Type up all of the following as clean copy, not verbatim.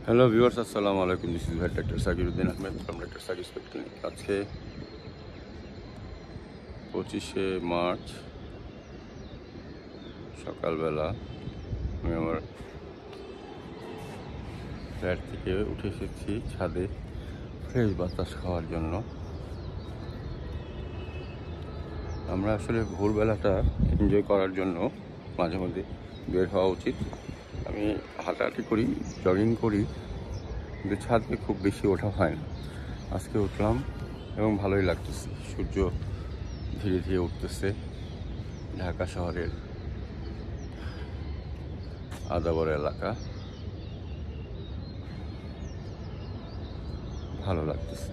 Hello viewers, আসসালামু আলাইকুম। This is doctor Sakiruddin Ahmed from doctor Sakir স্পেট ক্লিনিক। আজকে 25শে মার্চ সকালবেলা আমি আমার ফ্ল্যাট থেকে উঠে এসেছি ছাদে ফ্রেশ বাতাস খাওয়ার জন্য। আমরা আসলে ভোরবেলাটা এনজয় করার জন্য মাঝে মধ্যে বের হওয়া উচিত। আমি হাঁটাহাঁটি করি, জগিং করি, কিন্তু ছাদে খুব বেশি ওঠা হয় না। আজকে উঠলাম এবং ভালোই লাগতেছে। সূর্য ধীরে ধীরে উঠতেছে। ঢাকা শহরের আদাবর এলাকা, ভালো লাগতেছে।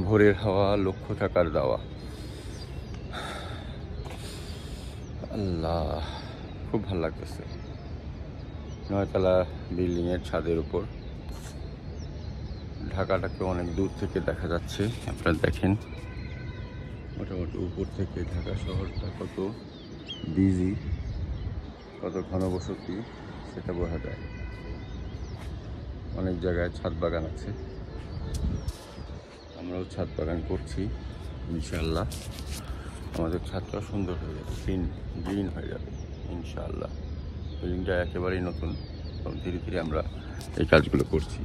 ভোরের হাওয়া লক্ষ্য টাকার দেওয়া। আল্লাহ, খুব ভালো লাগতেছে। 9তলা বিল্ডিংয়ের ছাদের উপর ঢাকাটাকে অনেক দূর থেকে দেখা যাচ্ছে। আপনারা দেখেন, মোটামুটি উপর থেকে ঢাকা শহরটা কত বিজি, কত ঘনবসতি সেটা বোঝা যায়। অনেক জায়গায় ছাদ বাগান আছে, আমরাও ছাদ বাগান করছি। ইনশাআল্লাহ আমাদের ছাদটা সুন্দর হয়ে যাবে, গ্রিন হয়ে যাবে ইনশাআল্লাহ। বিল্ডিংটা একেবারেই নতুন এবং ধীরে ধীরে আমরা এই কাজগুলো করছি।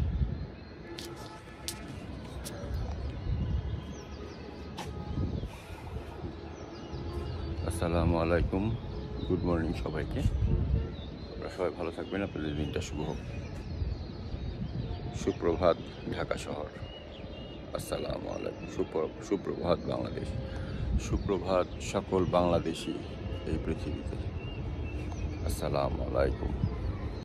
আসসালামু আলাইকুম, গুড মর্নিং সবাইকে। আপনারা সবাই ভালো থাকবেন, আপনাদের দিনটা শুভ হোক। সুপ্রভাত ঢাকা শহর। আসসালামু আলাইকুম। সুপ্রভাত বাংলাদেশ। সুপ্রভাত সকল বাংলাদেশি এই পৃথিবীতে। আসসালামু আলাইকুম।